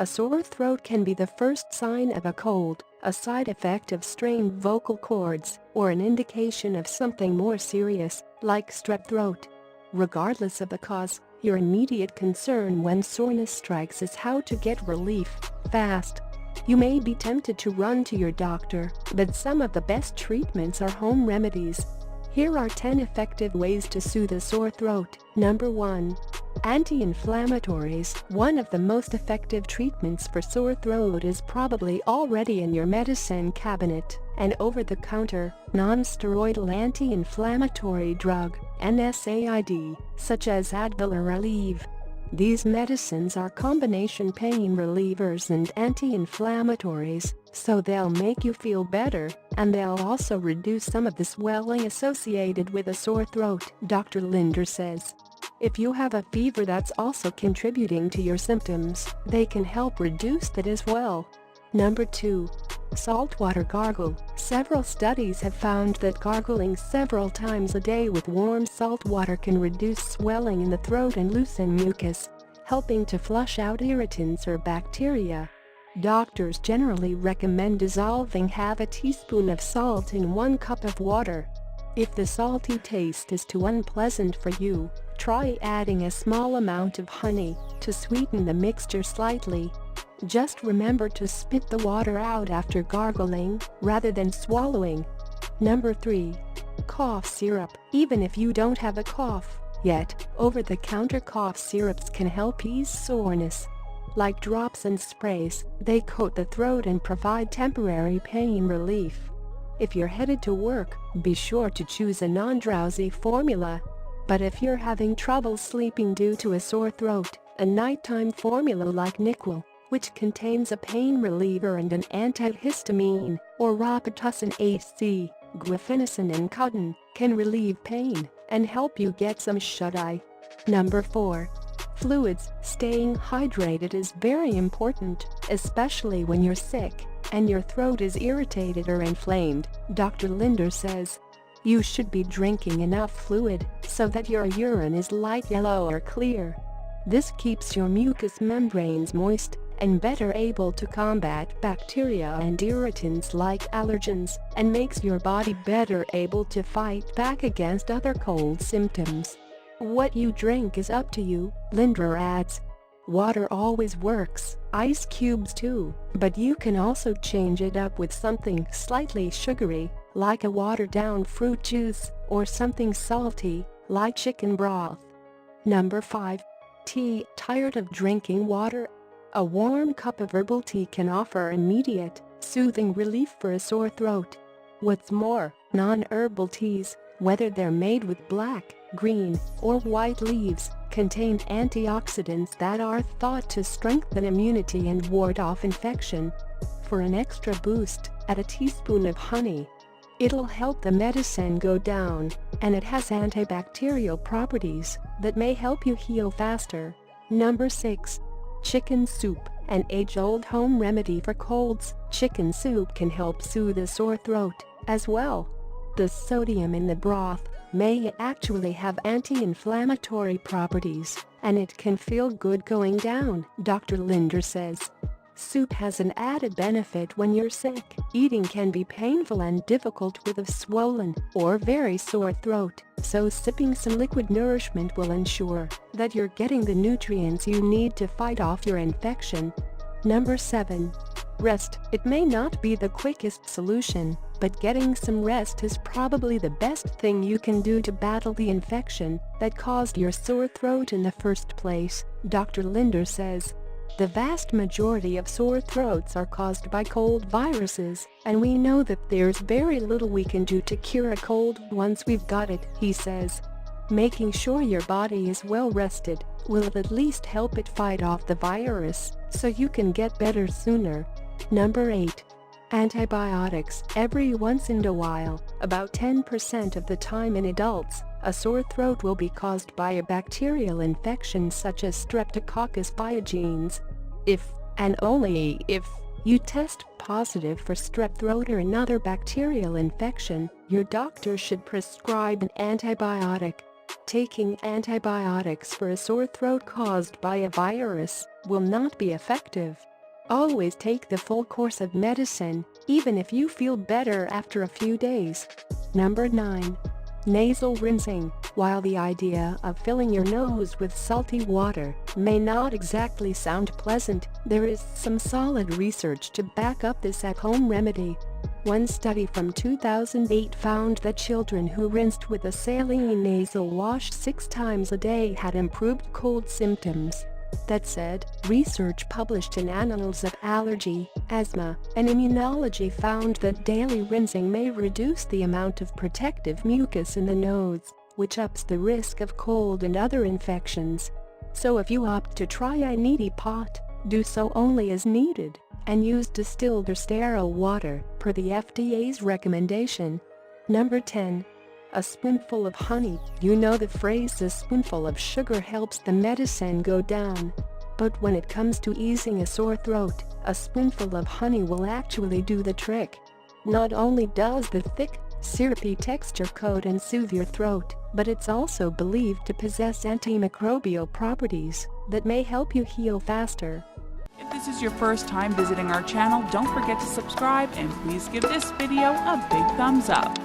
A sore throat can be the first sign of a cold, a side effect of strained vocal cords, or an indication of something more serious, like strep throat. Regardless of the cause, your immediate concern when soreness strikes is how to get relief fast. You may be tempted to run to your doctor, but some of the best treatments are home remedies. Here are 10 effective ways to soothe a sore throat. Number 1. Anti-inflammatories. One of the most effective treatments for sore throat is probably already in your medicine cabinet: an over-the-counter, non-steroidal anti-inflammatory drug, NSAID, such as Advil or Aleve. These medicines are combination pain relievers and anti-inflammatories, so they'll make you feel better, and they'll also reduce some of the swelling associated with a sore throat, Dr. Linder says. If you have a fever that's also contributing to your symptoms, they can help reduce that as well. Number 2. Saltwater gargle. Several studies have found that gargling several times a day with warm salt water can reduce swelling in the throat and loosen mucus, helping to flush out irritants or bacteria. Doctors generally recommend dissolving half a teaspoon of salt in 1 cup of water. If the salty taste is too unpleasant for you, try adding a small amount of honey to sweeten the mixture slightly. Just remember to spit the water out after gargling, rather than swallowing. Number 3. Cough syrup. Even if you don't have a cough yet, over-the-counter cough syrups can help ease soreness. Like drops and sprays, they coat the throat and provide temporary pain relief. If you're headed to work, be sure to choose a non-drowsy formula. But if you're having trouble sleeping due to a sore throat, a nighttime formula like Nyquil, which contains a pain reliever and an antihistamine, or Robitussin AC, guaifenesin and cotton, can relieve pain and help you get some shut-eye. Number 4. Fluids. Staying hydrated is very important, especially when you're sick and your throat is irritated or inflamed, Dr. Linder says. You should be drinking enough fluid so that your urine is light yellow or clear. This keeps your mucous membranes moist and better able to combat bacteria and irritants like allergens, and makes your body better able to fight back against other cold symptoms. What you drink is up to you, Linder adds. Water always works, ice cubes too, but you can also change it up with something slightly sugary, like a watered-down fruit juice, or something salty, like chicken broth. Number 5. Tea. Tired of drinking water? A warm cup of herbal tea can offer immediate, soothing relief for a sore throat. What's more, non-herbal teas, whether they're made with black, green, or white leaves, contain antioxidants that are thought to strengthen immunity and ward off infection. For an extra boost, add a teaspoon of honey. It'll help the medicine go down, and it has antibacterial properties that may help you heal faster. Number 6. Chicken soup. An age-old home remedy for colds, chicken soup can help soothe a sore throat as well. The sodium in the broth may actually have anti-inflammatory properties, and it can feel good going down, Dr. Linder says. Soup has an added benefit when you're sick. Eating can be painful and difficult with a swollen or very sore throat, so sipping some liquid nourishment will ensure that you're getting the nutrients you need to fight off your infection. Number 7. Rest. It may not be the quickest solution, but getting some rest is probably the best thing you can do to battle the infection that caused your sore throat in the first place, Dr. Linder says. The vast majority of sore throats are caused by cold viruses, and we know that there's very little we can do to cure a cold once we've got it, he says. Making sure your body is well rested will at least help it fight off the virus, so you can get better sooner. Number 8. Antibiotics. Every once in a while, about 10% of the time in adults, a sore throat will be caused by a bacterial infection such as Streptococcus pyogenes. If, and only if, you test positive for strep throat or another bacterial infection, your doctor should prescribe an antibiotic. Taking antibiotics for a sore throat caused by a virus will not be effective, Always take the full course of medicine, even if you feel better after a few days. Number 9. Nasal rinsing. While the idea of filling your nose with salty water may not exactly sound pleasant, there is some solid research to back up this at-home remedy. One study from 2008 found that children who rinsed with a saline nasal wash 6 times a day had improved cold symptoms. That said, research published in Annals of Allergy, Asthma, and Immunology found that daily rinsing may reduce the amount of protective mucus in the nose, which ups the risk of cold and other infections. So if you opt to try a neti pot, do so only as needed, and use distilled or sterile water, per the FDA's recommendation. Number 10. A spoonful of honey. You know the phrase, "a spoonful of sugar helps the medicine go down." But when it comes to easing a sore throat, a spoonful of honey will actually do the trick. Not only does the thick, syrupy texture coat and soothe your throat, but it's also believed to possess antimicrobial properties that may help you heal faster. If this is your first time visiting our channel, don't forget to subscribe and please give this video a big thumbs up.